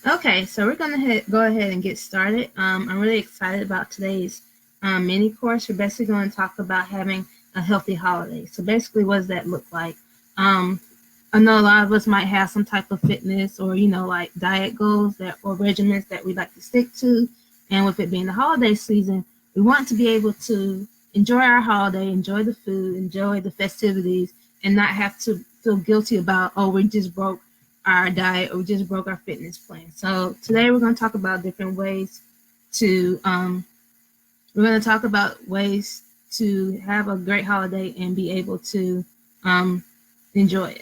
Okay, so we're gonna go ahead and get started. I'm really excited about today's mini course. We're basically going to talk about having a healthy holiday. So basically, what does that look like? I know a lot of us might have some type of fitness or like diet goals that or regimens that we like to stick to. And with it being the holiday season, we want to be able to enjoy our holiday, enjoy the food, enjoy the festivities, and not have to feel guilty about, oh, we just broke our diet or we just broke our fitness plan. So today we're going to talk about different ways to we're going to talk about ways to have a great holiday and be able to enjoy it.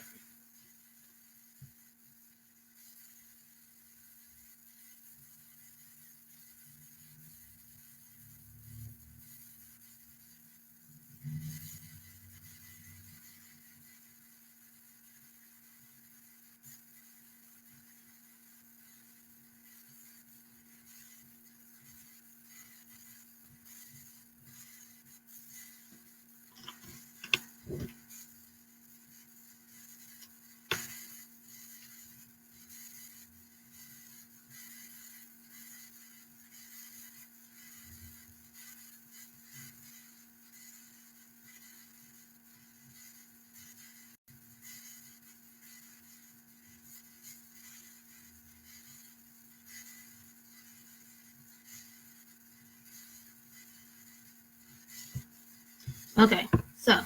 Okay, so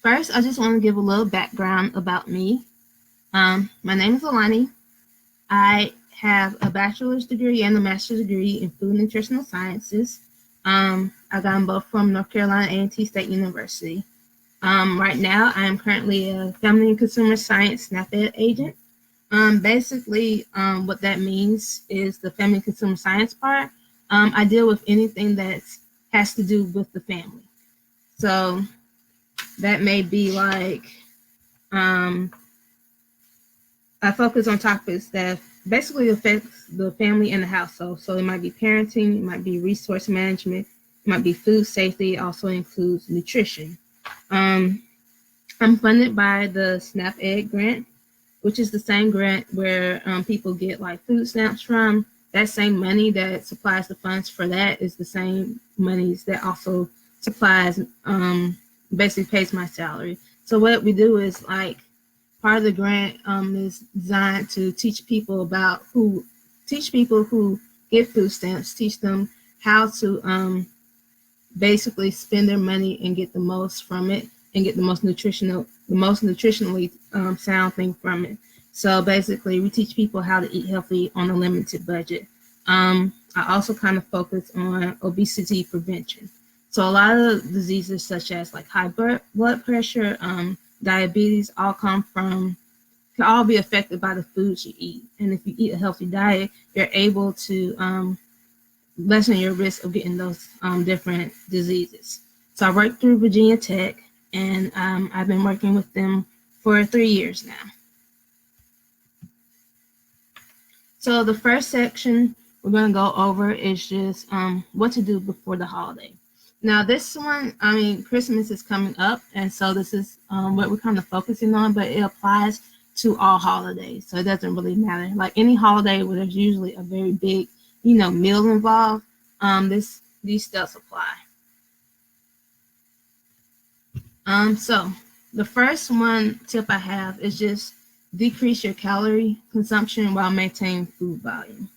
first I just want to give a little background about me. My name is Alani. I have a bachelor's degree and a master's degree in food and nutritional sciences. I got them both from North Carolina A&T State University. Right now, I am currently a family and consumer science SNAP-Ed agent. Basically, what that means is the family and consumer science part. I deal with anything that has to do with the family. So that may be like I focus on topics that basically affects the family and the household. So it might be parenting, it might be resource management, it might be food safety, it also includes nutrition. Um, I'm funded by the SNAP-Ed grant, which is the same grant where people get like food stamps from. That same money that supplies the funds for that is the same monies that also supplies, basically pays my salary. So what we do is like part of the grant is designed to teach people who get food stamps, teach them how to basically spend their money and get the most from it and get the most nutritionally sound thing from it. So basically, we teach people how to eat healthy on a limited budget. I also kind of focus on obesity prevention. So a lot of diseases such as like high blood pressure, diabetes, can all be affected by the foods you eat. And if you eat a healthy diet, you're able to lessen your risk of getting those different diseases. So I worked through Virginia Tech, and I've been working with them for 3 years now. So the first section we're going to go over is just what to do before the holiday. Now this one, Christmas is coming up, and so this is what we're kind of focusing on, but it applies to all holidays. So it doesn't really matter. Like any holiday where there's usually a very big, meal involved, these steps apply. So the first one tip I have is just decrease your calorie consumption while maintaining food volume.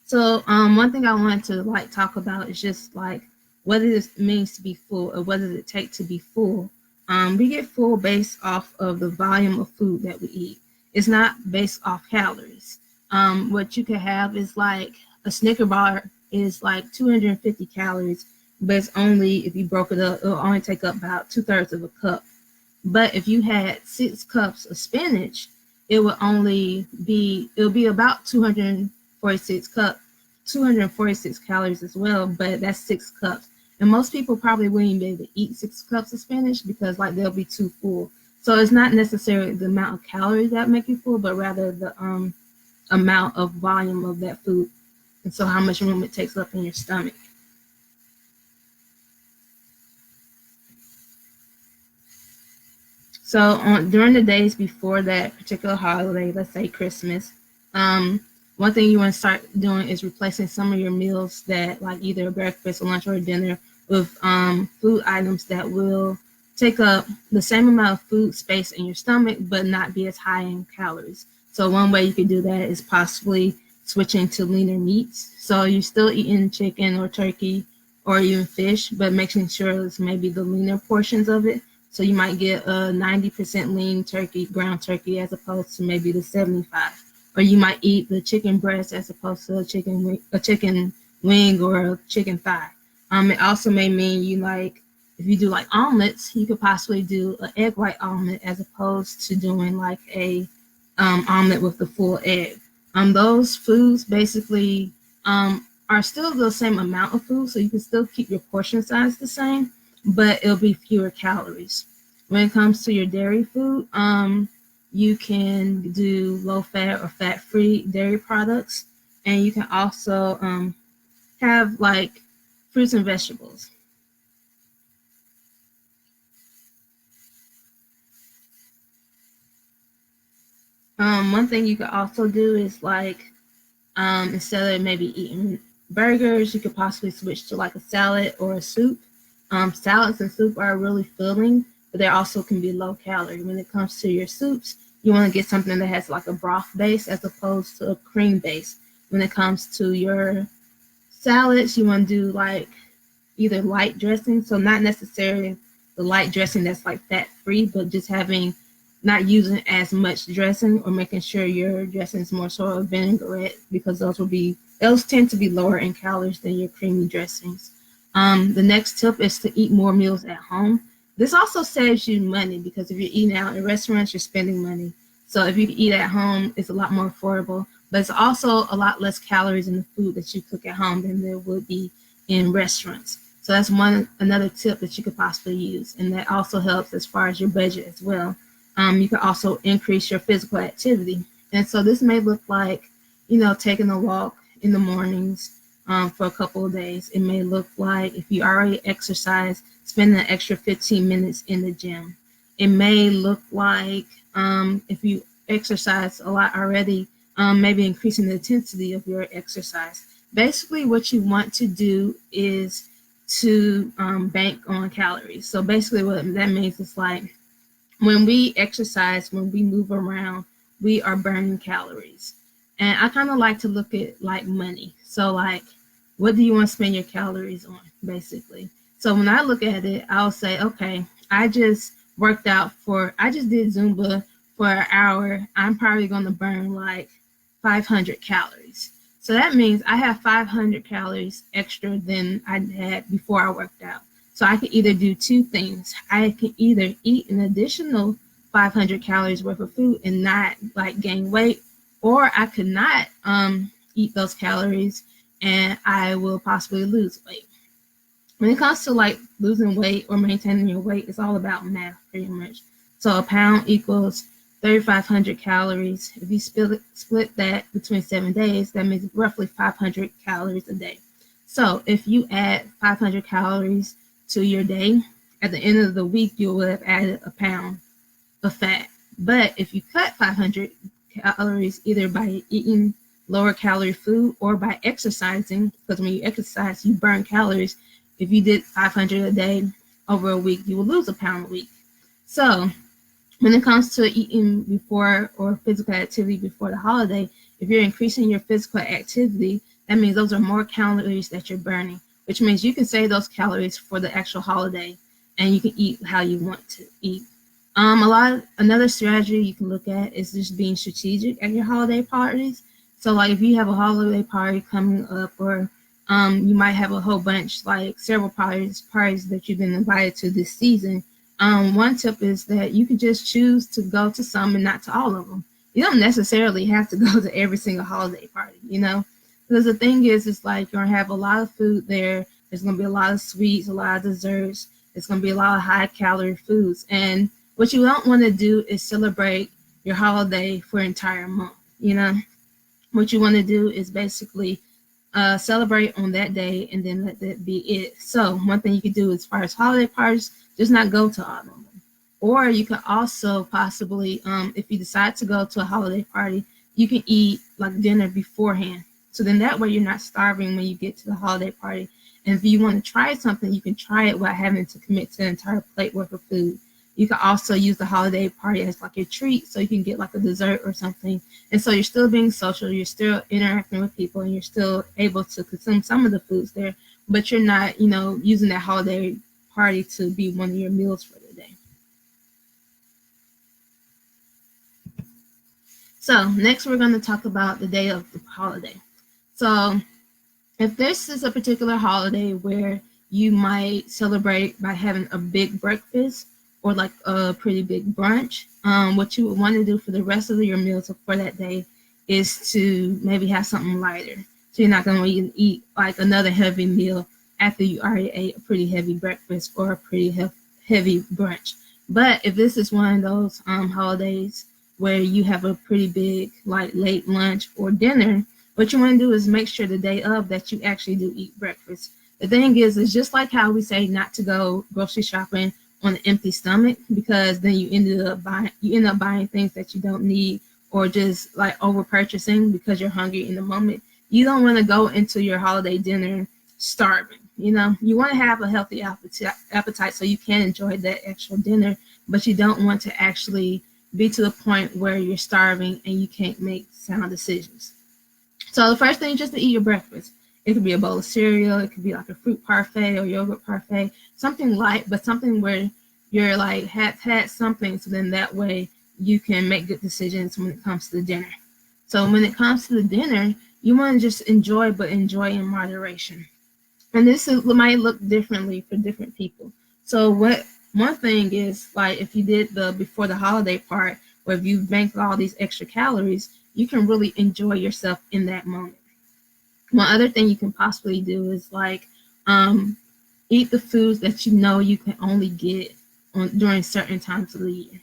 So one thing I wanted to like talk about is just like what it means to be full, or what does it take to be full. We get full based off of the volume of food that we eat. It's not based off calories. What you could have is like a Snicker bar is like 250 calories, but it's only, if you broke it up, it'll only take up about 2/3 of a cup. But if you had 6 cups of spinach, it'll be about 246 calories as well, but that's 6 cups. And most people probably wouldn't be able to eat 6 cups of spinach because like they'll be too full. So it's not necessarily the amount of calories that make you full, but rather the amount of volume of that food, and so how much room it takes up in your stomach. So during the days before that particular holiday, let's say Christmas, one thing you want to start doing is replacing some of your meals that like either breakfast or lunch or dinner with food items that will take up the same amount of food space in your stomach but not be as high in calories. So one way you could do that is possibly switching to leaner meats. So you're still eating chicken or turkey or even fish, but making sure it's maybe the leaner portions of it. So you might get a 90% lean turkey, ground turkey, as opposed to maybe the 75. Or you might eat the chicken breast as opposed to a chicken wing or a chicken thigh. It also may mean you like, if you do like omelets, you could possibly do an egg white omelet as opposed to doing like a omelet with the full egg. Those foods basically are still the same amount of food, so you can still keep your portion size the same, but it'll be fewer calories. When it comes to your dairy food, you can do low fat or fat free dairy products, and you can also have like fruits and vegetables. One thing you could also do is like instead of maybe eating burgers, you could possibly switch to like a salad or a soup. Salads and soup are really filling, but they also can be low calorie. When it comes to your soups, you want to get something that has like a broth base as opposed to a cream base. When it comes to your salads, you want to do like either light dressing, so not necessarily the light dressing that's like fat free, but just having not using as much dressing or making sure your dressing is more sort of vinaigrette, because those tend to be lower in calories than your creamy dressings. The next tip is to eat more meals at home. This also saves you money because if you're eating out in restaurants, you're spending money. So if you eat at home, it's a lot more affordable, but it's also a lot less calories in the food that you cook at home than there would be in restaurants. So that's another tip that you could possibly use, and that also helps as far as your budget as well. You can also increase your physical activity, and so this may look like, taking a walk in the mornings for a couple of days. It may look like, if you already exercise, spending an extra 15 minutes in the gym. It may look like, if you exercise a lot already, maybe increasing the intensity of your exercise. Basically, what you want to do is to bank on calories. So basically what that means is like, when we exercise, when we move around, we are burning calories. And I kind of like to look at like money. So like, what do you want to spend your calories on, basically? So when I look at it, I'll say, okay, I just did Zumba for an hour. I'm probably going to burn like 500 calories. So that means I have 500 calories extra than I had before I worked out. So I can either do two things. I can either eat an additional 500 calories worth of food and not like gain weight, or I could not eat those calories and I will possibly lose weight. When it comes to like losing weight or maintaining your weight, it's all about math pretty much. So a pound equals 3,500 calories. If you split that between 7 days, that means roughly 500 calories a day. So if you add 500 calories to your day, at the end of the week, you will have added a pound of fat. But if you cut 500 calories either by eating lower calorie food or by exercising, because when you exercise, you burn calories. If you did 500 a day over a week, you will lose a pound a week. So when it comes to eating before or physical activity before the holiday, if you're increasing your physical activity, that means those are more calories that you're burning, which means you can save those calories for the actual holiday and you can eat how you want to eat. Another strategy you can look at is just being strategic at your holiday parties. So like if you have a holiday party coming up, or you might have a whole bunch, like several parties that you've been invited to this season. One tip is that you can just choose to go to some and not to all of them. You don't necessarily have to go to every single holiday party, because the thing is, it's like you're going to have a lot of food there. There's going to be a lot of sweets, a lot of desserts. There's going to be a lot of high calorie foods. And what you don't want to do is celebrate your holiday for an entire month, What you want to do is basically celebrate on that day and then let that be it. So one thing you can do as far as holiday parties, just not go to all of them. Or you can also possibly, if you decide to go to a holiday party, you can eat like dinner beforehand. So then that way you're not starving when you get to the holiday party. And if you want to try something, you can try it without having to commit to an entire plate worth of food. You can also use the holiday party as like a treat, so you can get like a dessert or something. And so you're still being social, you're still interacting with people, and you're still able to consume some of the foods there, but you're not, using that holiday party to be one of your meals for the day. So next we're going to talk about the day of the holiday. So if this is a particular holiday where you might celebrate by having a big breakfast or like a pretty big brunch, what you would want to do for the rest of your meals for that day is to maybe have something lighter. So you're not going to eat like another heavy meal after you already ate a pretty heavy breakfast or a pretty heavy brunch. But if this is one of those holidays where you have a pretty big like late lunch or dinner, what you want to do is make sure the day of that you actually do eat breakfast. The thing is just like how we say not to go grocery shopping on an empty stomach, because then you end up buying things that you don't need, or just like over purchasing because you're hungry in the moment. You don't want to go into your holiday dinner starving. You want to have a healthy appetite so you can enjoy that extra dinner, but you don't want to actually be to the point where you're starving and you can't make sound decisions. So the first thing is just to eat your breakfast. It could be a bowl of cereal, it could be like a fruit parfait or yogurt parfait, something light, but something where you're like had something, so then that way you can make good decisions when it comes to the dinner. So when it comes to the dinner, you want to just enjoy, but enjoy in moderation. And this might look differently for different people. So one thing is, like, if you did the before the holiday part, or if you banked all these extra calories, you can really enjoy yourself in that moment. One other thing you can possibly do is like eat the foods that you know you can only get during certain times of the year,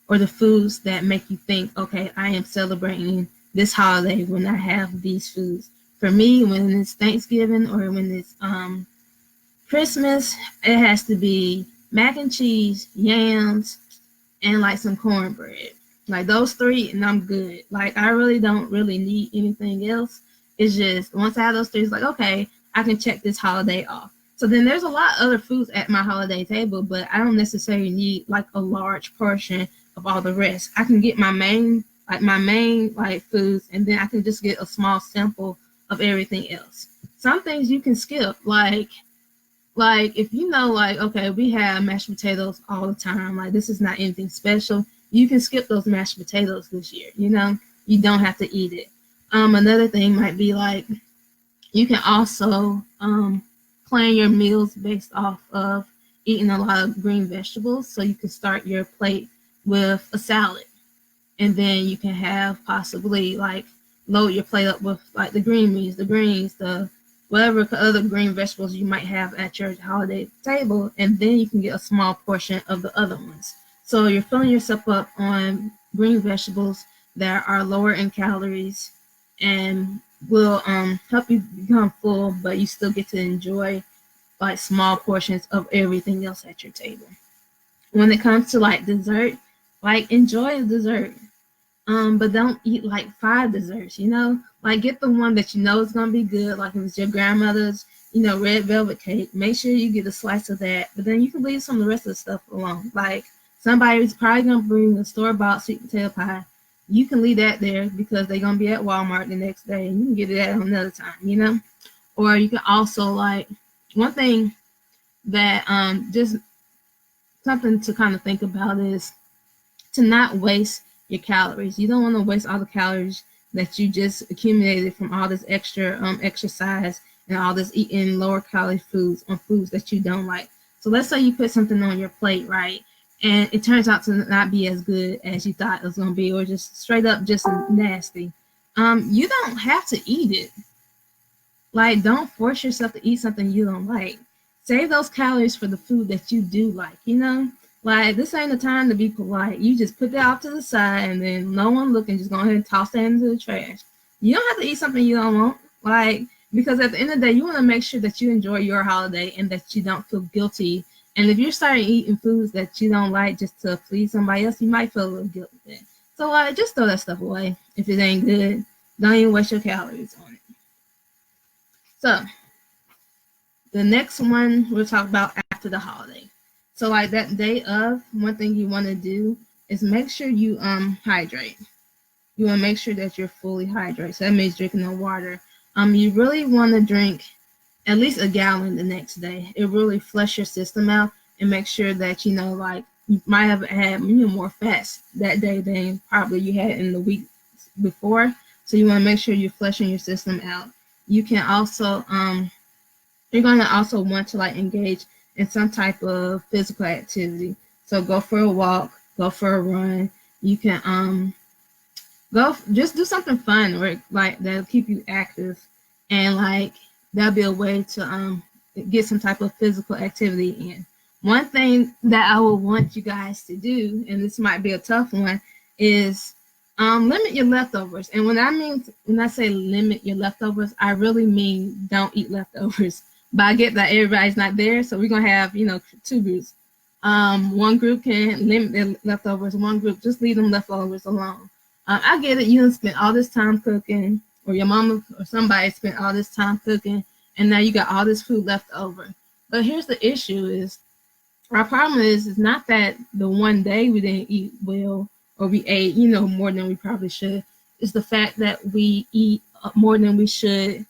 or the foods that make you think, okay, I am celebrating this holiday when I have these foods. For me, when it's Thanksgiving or when it's Christmas, it has to be mac and cheese, yams, and like some cornbread. Like those three, and I'm good. Like I really don't really need anything else. It's just once I have those three, it's like, okay, I can check this holiday off. So then there's a lot of other foods at my holiday table, but I don't necessarily need like a large portion of all the rest. I can get my main foods, and then I can just get a small sample of everything else. Some things you can skip, like if like, okay, we have mashed potatoes all the time, like this is not anything special, you can skip those mashed potatoes this year. You don't have to eat it. Another thing might be like you can also plan your meals based off of eating a lot of green vegetables. So you can start your plate with a salad, and then you can have possibly like load your plate up with like the green beans, the greens, the whatever other green vegetables you might have at your holiday table, and then you can get a small portion of the other ones. So you're filling yourself up on green vegetables that are lower in calories and will help you become full, but you still get to enjoy like small portions of everything else at your table. When it comes to like dessert, like enjoy a dessert. But don't eat like 5 desserts, like get the one that you know is gonna be good. Like if it's your grandmother's, red velvet cake, make sure you get a slice of that. But then you can leave some of the rest of the stuff alone. Like somebody's probably gonna bring a store-bought sweet potato pie. You can leave that there because they're gonna be at Walmart the next day, and you can get it at another time, Or you can also like one thing that just something to kind of think about is to not waste your calories. You don't want to waste all the calories that you just accumulated from all this extra exercise and all this eating lower calorie foods on foods that you don't like. So let's say you put something on your plate, right? And it turns out to not be as good as you thought it was going to be, or just straight up just nasty. You don't have to eat it. Like, don't force yourself to eat something you don't like. Save those calories for the food that you do like, Like, this ain't the time to be polite. You just put that off to the side, and then no one looking, just go ahead and toss that into the trash. You don't have to eat something you don't want. Like, because at the end of the day, you want to make sure that you enjoy your holiday and that you don't feel guilty. And if you're starting eating foods that you don't like just to please somebody else, you might feel a little guilty. So So just throw that stuff away if it ain't good. Don't even waste your calories on it. So the next one we'll talk about after the holiday. So like that day of, one thing you want to do is make sure you hydrate. You want to make sure that you're fully hydrated. So that means drinking no water. You really want to drink at least a gallon the next day. It really flush your system out and make sure that, you know, like you might have had more fats that day than probably you had in the week before. So you want to make sure you're flushing your system out. You can also, you're going to also want to like engage in some type of physical activity. So go for a walk, go for a run. You can go just do something fun or like that'll keep you active, and like that'll be a way to get some type of physical activity in. One thing that I would want you guys to do, and this might be a tough one, is limit your leftovers. And when I say limit your leftovers, I really mean don't eat leftovers. But I get that everybody's not there, so we're gonna have, you know, two groups. One group can limit their leftovers, one group just leave them leftovers alone. I get it. You done spent all this time cooking, or your mama or somebody spent all this time cooking, and now you got all this food left over. But here's the issue: is our problem is not that the one day we didn't eat well or we ate, you know, more than we probably should. It's the fact that we eat more than we should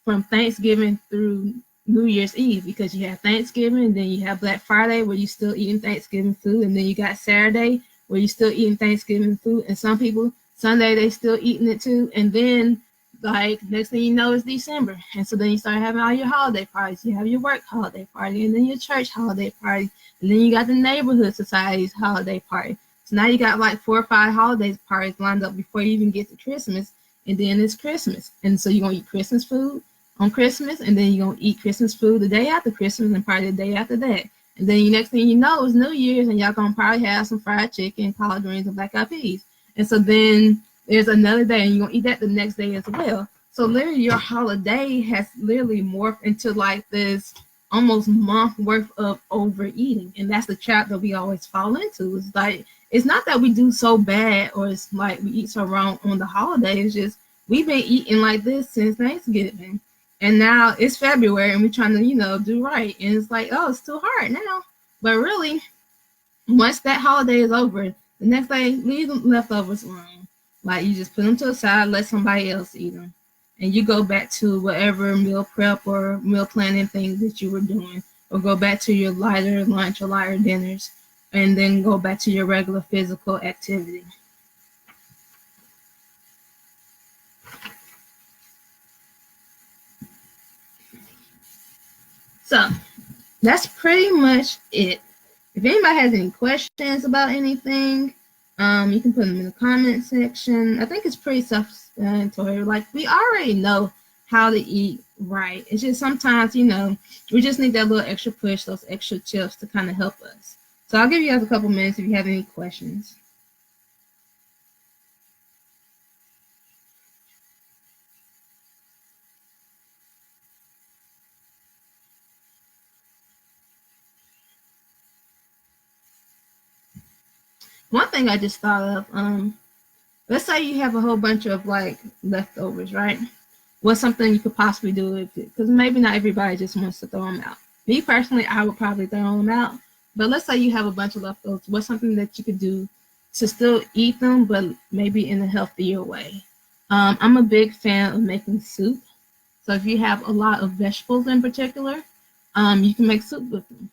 from Thanksgiving through New Year's Eve, because you have Thanksgiving, then you have Black Friday where you're still eating Thanksgiving food, and then you got Saturday where you're still eating Thanksgiving food, and some people Sunday they still eating it too, and then like next thing you know it's December, and so then you start having all your holiday parties. You have your work holiday party, and then your church holiday party, and then you got the neighborhood society's holiday party. So now you got like 4 or 5 holiday parties lined up before you even get to Christmas, and then it's Christmas, and so you're gonna eat Christmas food on Christmas, and then you're gonna eat Christmas food the day after Christmas, and probably the day after that. And then the next thing you know is New Year's, and y'all gonna probably have some fried chicken, collard greens, and black eyed peas. And so then there's another day, and you're gonna eat that the next day as well. So literally your holiday has literally morphed into like this almost month worth of overeating. And that's the trap that we always fall into. It's like, it's not that we do so bad or it's like we eat so wrong on the holidays. It's just we've been eating like this since Thanksgiving. And now it's February and we're trying to, you know, do right. And it's like, oh, it's too hard now. But really, once that holiday is over, the next day, leave the leftovers alone. Like you just put them to the side, let somebody else eat them. And you go back to whatever meal prep or meal planning thing that you were doing, or go back to your lighter lunch or lighter dinners, and then go back to your regular physical activity. So that's pretty much it. If anybody has any questions about anything, you can put them in the comment section. I think it's pretty self-explanatory. Like, we already know how to eat right. It's just sometimes, you know, we just need that little extra push, those extra chips to kind of help us. So I'll give you guys a couple minutes if you have any questions. One thing I just thought of, let's say you have a whole bunch of like leftovers, right? What's something you could possibly do with it? Because maybe not everybody just wants to throw them out. Me personally, I would probably throw them out. But let's say you have a bunch of leftovers. What's something that you could do to still eat them, but maybe in a healthier way? I'm a big fan of making soup. So if you have a lot of vegetables in particular, you can make soup with them.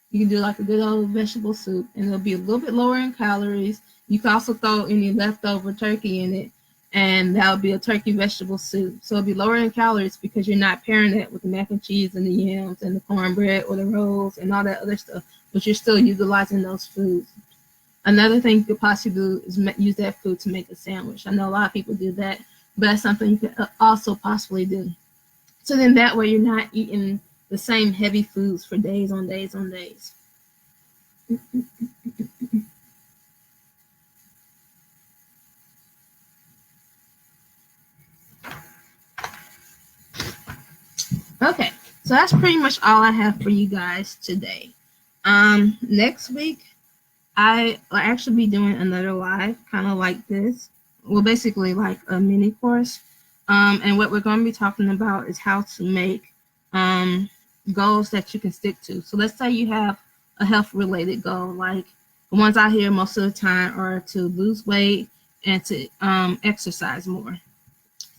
You can do like a good old vegetable soup, and it'll be a little bit lower in calories. You can also throw any leftover turkey in it, and that'll be a turkey vegetable soup. So it'll be lower in calories because you're not pairing that with the mac and cheese and the yams and the cornbread or the rolls and all that other stuff, but you're still utilizing those foods. Another thing you could possibly do is use that food to make a sandwich. I know a lot of people do that, but that's something you could also possibly do. So then that way you're not eating the same heavy foods for days on days on days. Okay, so that's pretty much all I have for you guys today. Next week, I will actually be doing another live, kind of like this. Well, basically like a mini course. And what we're going to be talking about is how to make um, goals that you can stick to. So let's say you have a health related goal, like the ones I hear most of the time are to lose weight and to exercise more.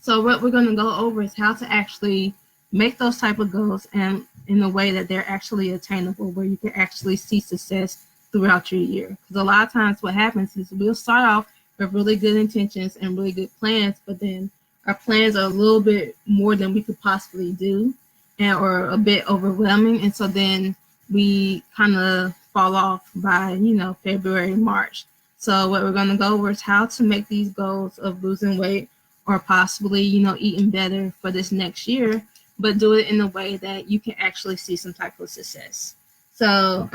So what we're going to go over is how to actually make those type of goals and in a way that they're actually attainable, where you can actually see success throughout your year. Because a lot of times what happens is we'll start off with really good intentions and really good plans, but then our plans are a little bit more than we could possibly do and or a bit overwhelming. And so then we kind of fall off by, February, March. So what we're going to go over is how to make these goals of losing weight or possibly, eating better for this next year, but do it in a way that you can actually see some type of success. So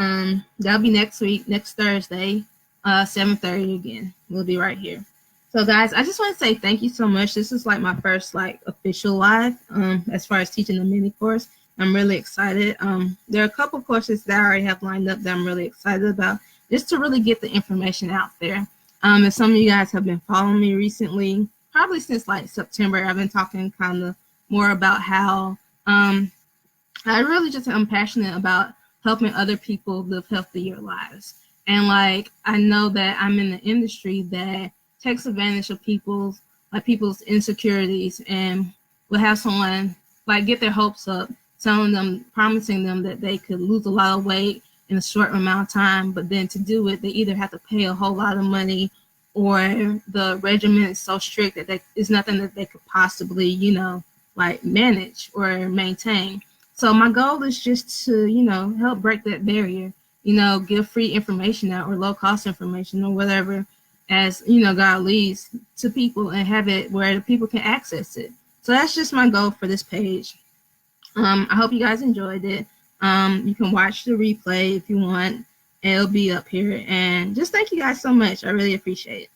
that'll be next week, next Thursday, 7:30 again. We'll be right here. So guys, I just want to say thank you so much. This is like my first official live as far as teaching the mini course. I'm really excited. There are a couple courses that I already have lined up that I'm really excited about, just to really get the information out there. And some of you guys have been following me recently, probably since like September. I've been talking kind of more about how I really just am passionate about helping other people live healthier lives. And I know that I'm in the industry that takes advantage of people's insecurities and will have someone get their hopes up, telling them, promising them that they could lose a lot of weight in a short amount of time, but then to do it, they either have to pay a whole lot of money or the regimen is so strict that it's nothing that they could possibly, manage or maintain. So my goal is just to, help break that barrier, give free information out or low cost information or whatever as, God leads to people and have it where the people can access it. So that's just my goal for this page. I hope you guys enjoyed it. You can watch the replay if you want. It'll be up here. And just thank you guys so much. I really appreciate it.